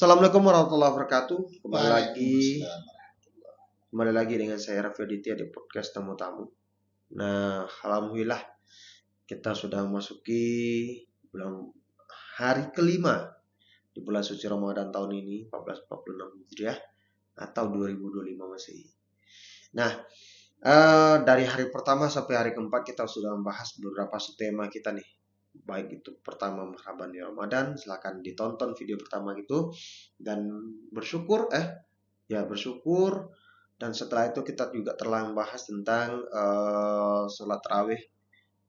Assalamualaikum warahmatullahi wabarakatuh. Waalaikumsalam. Kembali lagi dengan saya Raffi Aditya di podcast Tamu-Tamu. Nah, alhamdulillah kita sudah memasuki hari kelima di bulan suci Ramadan tahun ini 1446 Hijriah atau 2025 Masehi. Nah, dari hari pertama sampai hari keempat kita sudah membahas beberapa subtema kita nih. Baik itu pertama merhaban di Ramadan, silakan ditonton video pertama itu dan bersyukur dan setelah itu kita juga telah membahas tentang sholat tarawih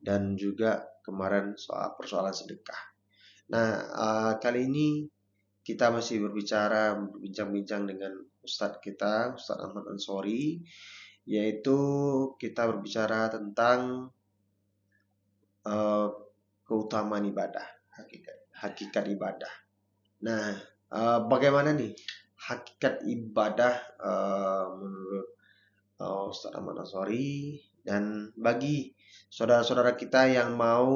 dan juga kemarin soal persoalan sedekah. Nah, kali ini kita masih berbincang-bincang dengan Ustadz kita, Ustadz Ahmad Ansori, yaitu kita berbicara tentang keutamaan ibadah, hakikat ibadah. Nah, bagaimana nih hakikat ibadah menurut Ustaz Ahmad Ansori, dan bagi saudara-saudara kita yang mau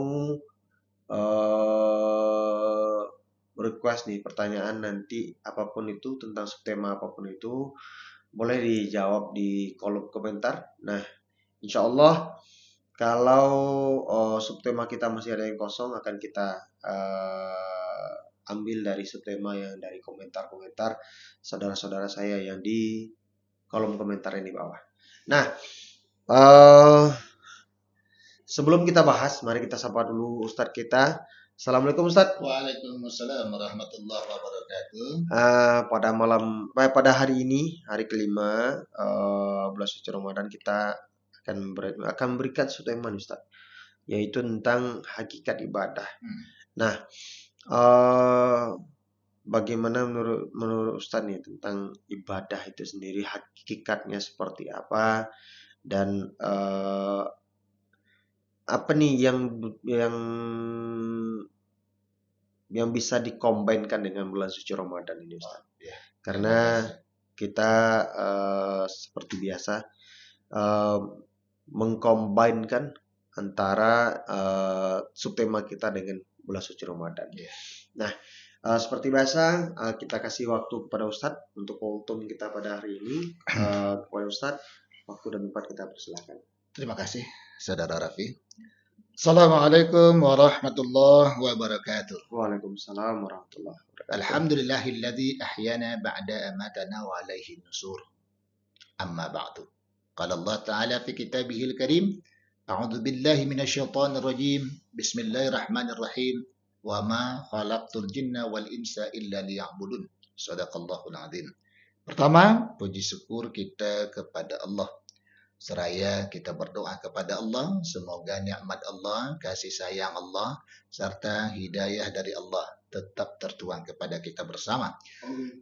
request nih pertanyaan nanti apapun itu tentang subtema apapun itu boleh dijawab di kolom komentar. Nah, insya Allah kalau subtema kita masih ada yang kosong akan kita ambil dari subtema yang dari komentar-komentar saudara-saudara saya yang di kolom komentar yang di bawah. Nah, sebelum kita bahas, mari kita sapa dulu Ustadz kita. Assalamualaikum Ustadz. Waalaikumsalam warahmatullahi wabarakatuh. Pada hari ini, hari kelima bulan suci Ramadan, kita akan memberikan subtema Ustadz, yaitu tentang hakikat ibadah. Nah, bagaimana menurut Ustadz nih tentang ibadah itu sendiri, hakikatnya seperti apa, dan apa nih yang bisa dikombinkan dengan bulan suci Ramadan ini Ustadz? Karena kita seperti biasa mengkombinkan antara subtema kita dengan bulan suci Ramadan. Nah, seperti biasa kita kasih waktu kepada Ustadz untuk kultum kita pada hari ini. Kepada Ustadz, waktu dan tempat kita persilakan. Terima kasih, Saudara Raffi. Assalamualaikum warahmatullahi wabarakatuh. Waalaikumsalam warahmatullahi wabarakatuh. Alhamdulillahilladzi ahyana ba'da amatana wa alaihi nusur. Amma ba'du. Qala Allah Ta'ala fi kitabihil karim, a'udzu billahi minasyaitonir rajim. Bismillahirrahmanirrahim. Wa ma khalaqtul jinna wal insa illa liya'budun. Shadaqallahul azim. Pertama, puji syukur kita kepada Allah. Seraya kita berdoa kepada Allah, semoga nikmat Allah, kasih sayang Allah, serta hidayah dari Allah tetap tertuang kepada kita bersama.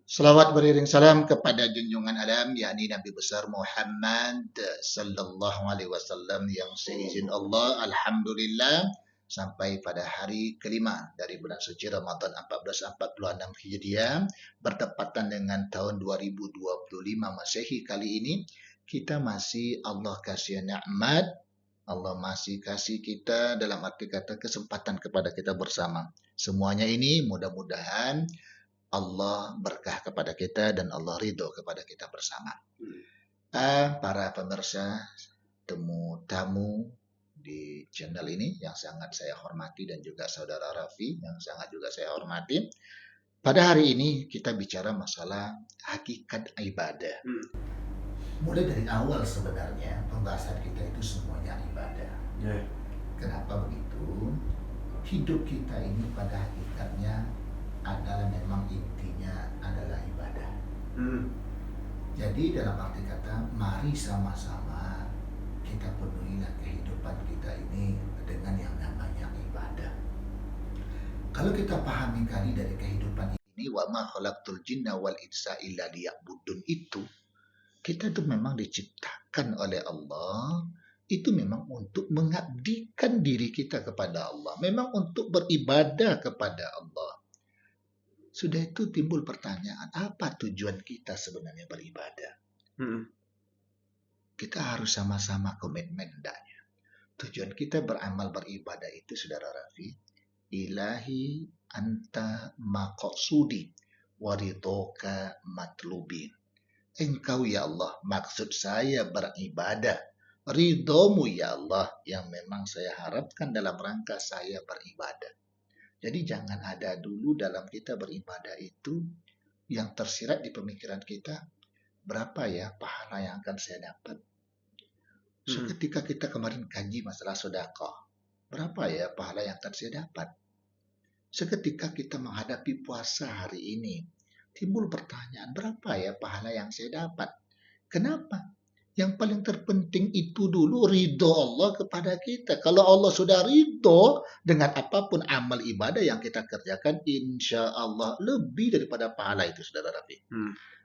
Selawat beriring salam kepada junjungan alam, yakni Nabi besar Muhammad sallallahu alaihi wasallam, yang seizin Allah, alhamdulillah, sampai pada hari kelima dari bulan suci Ramadan 1446 Hijriah, bertepatan dengan tahun 2025 Masehi kali ini. Kita masih Allah kasih nikmat, Allah masih kasih kita dalam arti kata kesempatan kepada kita bersama. Semuanya ini mudah-mudahan Allah berkah kepada kita dan Allah ridho kepada kita bersama. Para pemirsa, tamu di channel ini yang sangat saya hormati, dan juga saudara Raffi yang sangat juga saya hormati. Pada hari ini kita bicara masalah hakikat ibadah. Mulai dari awal sebenarnya pembahasan kita itu semuanya ibadah. Kenapa begitu? Hidup kita ini pada hakikatnya adalah memang intinya adalah ibadah. Jadi dalam arti kata, mari sama-sama kita penuhilah kehidupan kita ini dengan yang namanya ibadah. Kalau kita pahami kali dari kehidupan ini, wa ma khalaqtul jinna wal insa illa liya'budun, itu kita itu memang diciptakan oleh Allah, itu memang untuk mengabdikan diri kita kepada Allah, memang untuk beribadah kepada Allah. Sudah itu timbul pertanyaan, apa tujuan kita sebenarnya beribadah? Kita harus sama-sama komitmen hendaknya. Tujuan kita beramal beribadah itu, Saudara Raffi, ilahi anta maqsudi waridoka matlubin. Engkau ya Allah, maksud saya beribadah. Ridhomu ya Allah yang memang saya harapkan dalam rangka saya beribadah. Jadi jangan ada dulu dalam kita beribadah itu yang tersirat di pemikiran kita, berapa ya pahala yang akan saya dapat. Seketika kita kemarin kaji masalah sedekah, berapa ya pahala yang akan saya dapat. Seketika kita menghadapi puasa hari ini, timbul pertanyaan, berapa ya pahala yang saya dapat. Kenapa? Yang paling terpenting itu dulu ridho Allah kepada kita. Kalau Allah sudah ridho dengan apapun amal ibadah yang kita kerjakan, insya Allah lebih daripada pahala itu, saudara Rafi.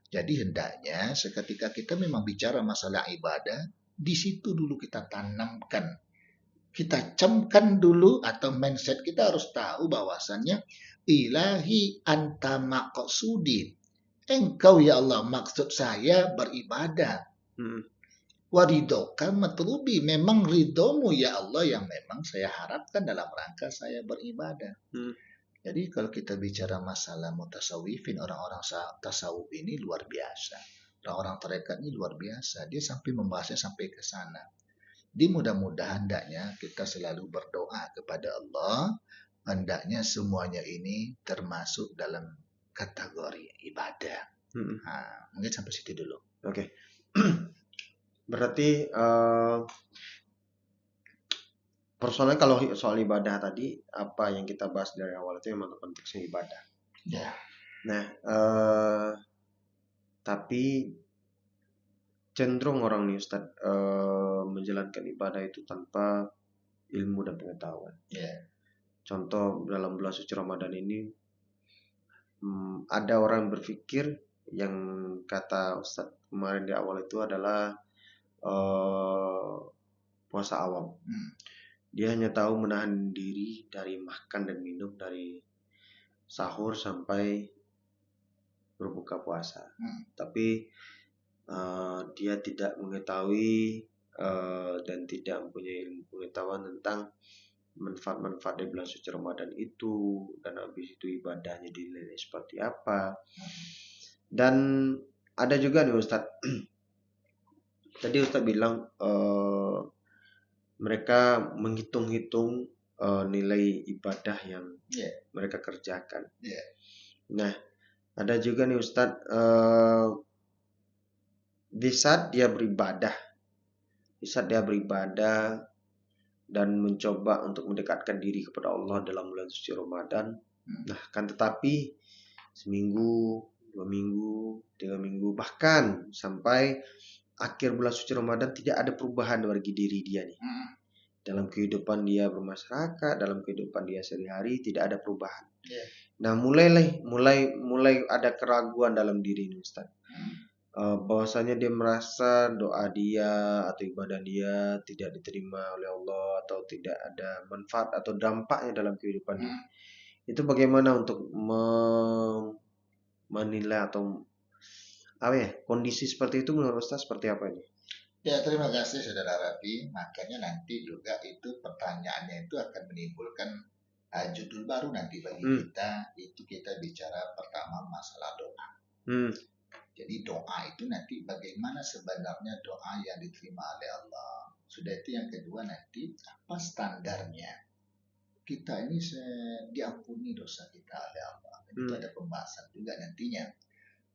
Jadi hendaknya seketika kita memang bicara masalah ibadah, di situ dulu kita tanamkan. Kita camkan dulu atau mindset kita harus tahu bahwasannya ilahi anta maqsudi. Engkau ya Allah maksud saya beribadah. Waridoka matlubi, memang ridhomu ya Allah yang memang saya harapkan dalam rangka saya beribadah. Jadi kalau kita bicara masalah mutasawwifin, orang-orang tasawuf ini luar biasa. Orang-orang tarekat ini luar biasa. Dia sampai membahasnya sampai ke sana. Di mudah-mudahan hendaknya kita selalu berdoa kepada Allah. Hendaknya semuanya ini termasuk dalam kategori ibadah. Mungkin sampai situ dulu. Oke. Berarti persoalannya kalau soal ibadah tadi, apa yang kita bahas dari awal itu memang konteksnya ibadah. Ya. Nah, tapi cenderung orang nih Ustadz menjalankan ibadah itu tanpa ilmu dan pengetahuan. Ya. Contoh dalam bulan suci Ramadan ini, ada orang berpikir yang kata Ustadz kemarin di awal itu adalah puasa awam. Dia hanya tahu menahan diri dari makan dan minum dari sahur sampai berbuka puasa. Tapi dia tidak mengetahui dan tidak mempunyai ilmu pengetahuan tentang manfaat-manfaat dari bulan suci Ramadan itu, dan habis itu ibadahnya dinilai seperti apa. Dan ada juga nih Ustadz, tadi Ustadz bilang mereka menghitung-hitung nilai ibadah yang mereka kerjakan. Nah, ada juga nih Ustadz, di saat dia beribadah dan mencoba untuk mendekatkan diri kepada Allah dalam bulan suci Ramadan. Nah, kan tetapi seminggu, 2 minggu, 3 minggu, bahkan sampai akhir bulan suci Ramadan tidak ada perubahan bagi diri dia nih. Dalam kehidupan dia bermasyarakat, dalam kehidupan dia sehari-hari tidak ada perubahan. Nah, mulai ada keraguan dalam diri ini Ustaz. Bahwasanya dia merasa doa dia atau ibadah dia tidak diterima oleh Allah atau tidak ada manfaat atau dampaknya dalam kehidupan dia. Itu bagaimana untuk menilai atau kondisi seperti itu menurut Ustaz seperti apa ini? Ya, terima kasih Saudara Rafi. Makanya nanti juga itu pertanyaannya itu akan menimbulkan judul baru nanti bagi kita. Itu kita bicara pertama masalah doa. Jadi doa itu nanti bagaimana sebenarnya doa yang diterima oleh Allah. Sudah itu yang kedua nanti apa standarnya. Kita ini diampuni dosa kita oleh Allah. Itu ada pembahasan juga nantinya.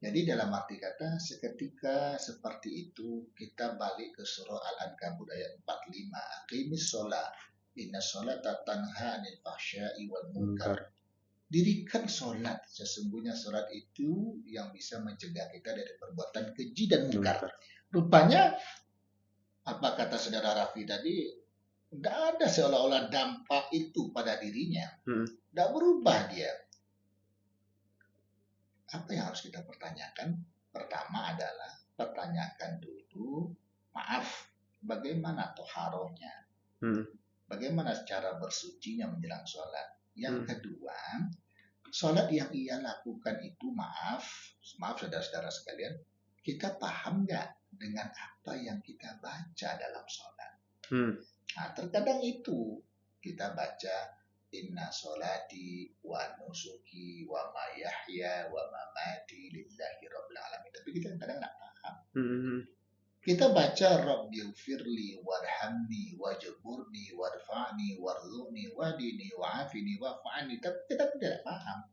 Jadi dalam arti kata seketika seperti itu kita balik ke surah Al-Ankabut ayat 45. Aqimis sholat. Inna sholata tanha anil fahsya'i wal munkar. Dirikan sholat. Sesungguhnya sholat itu yang bisa mencegah kita dari perbuatan keji dan munkar. Rupanya apa kata saudara Rafi tadi, tidak ada seolah-olah dampak itu pada dirinya. Tidak berubah dia. Apa yang harus kita pertanyakan? Pertama adalah pertanyakan dulu, maaf, bagaimana toharohnya? Bagaimana cara bersucinya menjelang sholat? Yang kedua, sholat yang ia lakukan itu maaf saudara-saudara sekalian, kita paham nggak dengan apa yang kita baca dalam sholat? Nah, terkadang itu kita baca inna solati wa nusuki wa mahyaya wa mamati lillahi rabbil alamin. Tapi kita kadang nggak paham. Kita baca Rabbighfirli warhamni wajburni warfa'ni warzuqni wadini wa'afini wa'fa'ani, tapi kita tidak paham.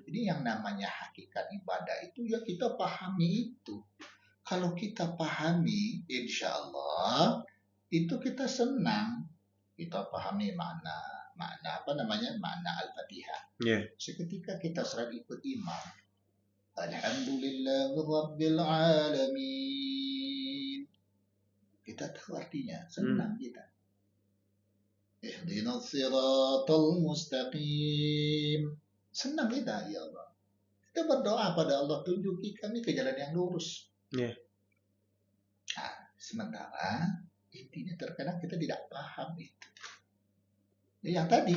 Jadi yang namanya hakikat ibadah itu ya kita pahami itu. Kalau kita pahami, insya Allah itu kita senang. Kita pahami makna Al-Fatihah. Seketika kita serang ikut imam, Alhamdulillah Rabbil Alamin, kita tahu artinya, senang kita. Ihdinas siratal mustaqim, senang kita, ya Allah. Kita berdoa pada Allah, tunjuki kami ke jalan yang lurus. Nah, sementara intinya terkadang kita tidak paham itu. Yang tadi,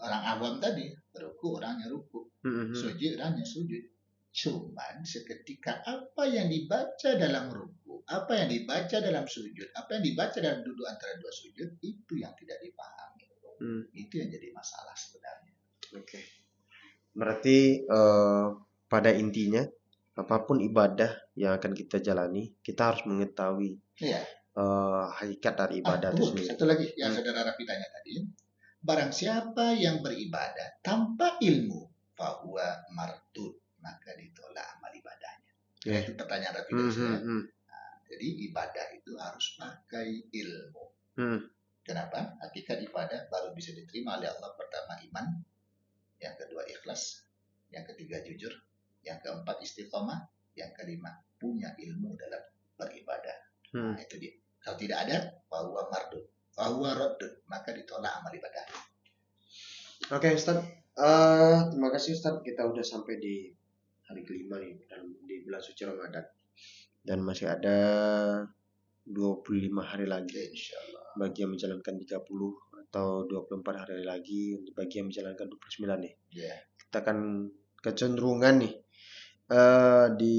orang awam tadi, ruku orangnya ruku, sujud orangnya sujud. Cuman seketika apa yang dibaca dalam ruku, apa yang dibaca dalam sujud, apa yang dibaca dalam duduk antara dua sujud, itu yang tidak dipahami. Itu yang jadi masalah sebenarnya. Oke. Berarti pada intinya apapun ibadah yang akan kita jalani, kita harus mengetahui hakikat dari ibadah itu sendiri. Satu lagi yang saudara Rafi tanya tadi, barang siapa yang beribadah tanpa ilmu, fahuwa mardud, maka ditolak amal ibadahnya. Itu pertanyaan Rafi tadi. Jadi ibadah itu harus pakai ilmu. Kenapa? Hakikat ibadah baru bisa diterima oleh Allah. Pertama iman, yang kedua ikhlas, yang ketiga jujur, yang keempat istiqomah, yang kelima punya ilmu dalam beribadah. Nah, itu dia. Kalau tidak ada, fahuwa mardud, fahuwa raddud, maka ditolak amal ibadah. Oke, Ustaz. Terima kasih Ustaz. Kita udah sampai di hari kelima nih di bulan suci Ramadan. Dan masih ada 25 hari lagi, insyaallah, bagi yang menjalankan 30 atau 24 hari lagi bagi yang menjalankan 29 nih. Kita akan kecenderungan nih di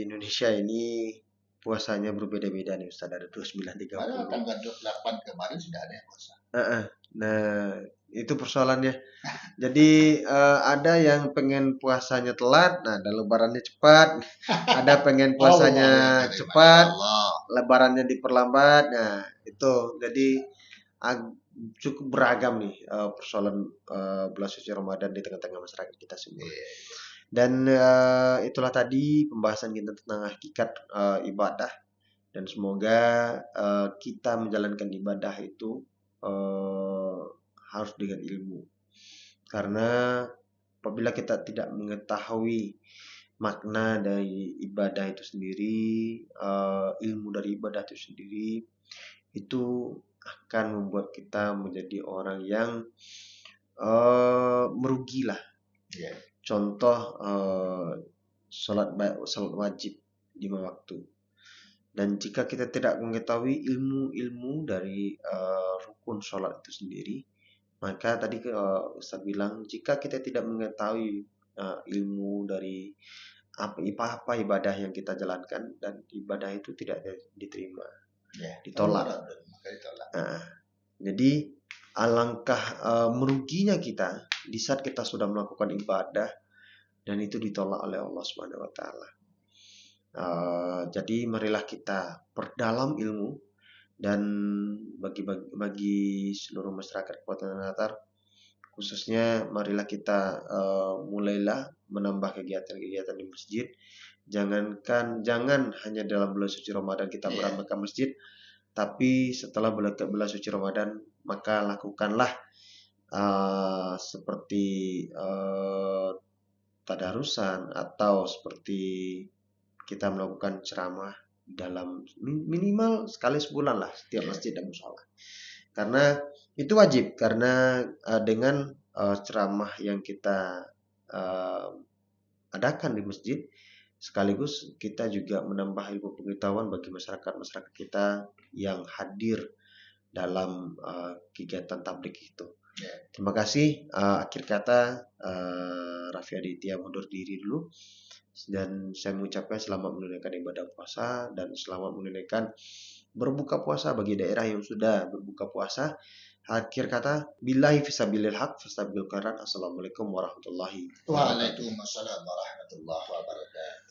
Indonesia ini puasanya berbeda-beda nih Ustaz, ada 29, 30. Pada tanggal 28 kemarin sudah ada yang puasa. Nah, itu persoalannya. Jadi ada yang pengen puasanya telat, nah dan lebarannya cepat. Ada pengen puasanya cepat, lebarannya diperlambat. Nah, itu jadi cukup beragam nih persoalan bulan suci Ramadan di tengah-tengah masyarakat kita semua. Dan itulah tadi pembahasan kita tentang hakikat ibadah. Dan semoga kita menjalankan ibadah itu harus dengan ilmu. Karena apabila kita tidak mengetahui makna dari ibadah itu sendiri, ilmu dari ibadah itu sendiri, itu akan membuat kita menjadi orang yang merugilah. Contoh sholat wajib 5 waktu. Dan jika kita tidak mengetahui ilmu dari rukun sholat itu sendiri, maka tadi Ustaz bilang, jika kita tidak mengetahui ilmu dari apa ibadah yang kita jalankan, dan ibadah itu tidak diterima, ditolak. Jadi alangkah meruginya kita di saat kita sudah melakukan ibadah dan itu ditolak oleh Allah Subhanahu wa taala. Jadi marilah kita perdalam ilmu, dan bagi seluruh masyarakat Kabupaten Tanah, khususnya marilah kita mulailah menambah kegiatan-kegiatan di masjid. Jangan hanya dalam bulan suci Ramadan kita merambahkan masjid, tapi setelah bulan suci Ramadan maka lakukanlah seperti tadarusan atau seperti kita melakukan ceramah dalam minimal sekali sebulan lah setiap masjid dan mushola. Karena itu wajib, karena dengan ceramah yang kita adakan di masjid, sekaligus kita juga menambah ilmu pengetahuan bagi masyarakat kita yang hadir dalam kegiatan tabligh itu. Terima kasih. Akhir kata Raffi Aditya mundur diri dulu, dan saya mengucapkan selamat menunaikan ibadah puasa dan selamat menunaikan berbuka puasa. Bagi daerah yang sudah berbuka puasa, akhir kata, billahi fisabilil haq fastabil khairat. Assalamualaikum warahmatullahi wabarakatuh. Waalaikumsalam warahmatullahi wabarakatuh.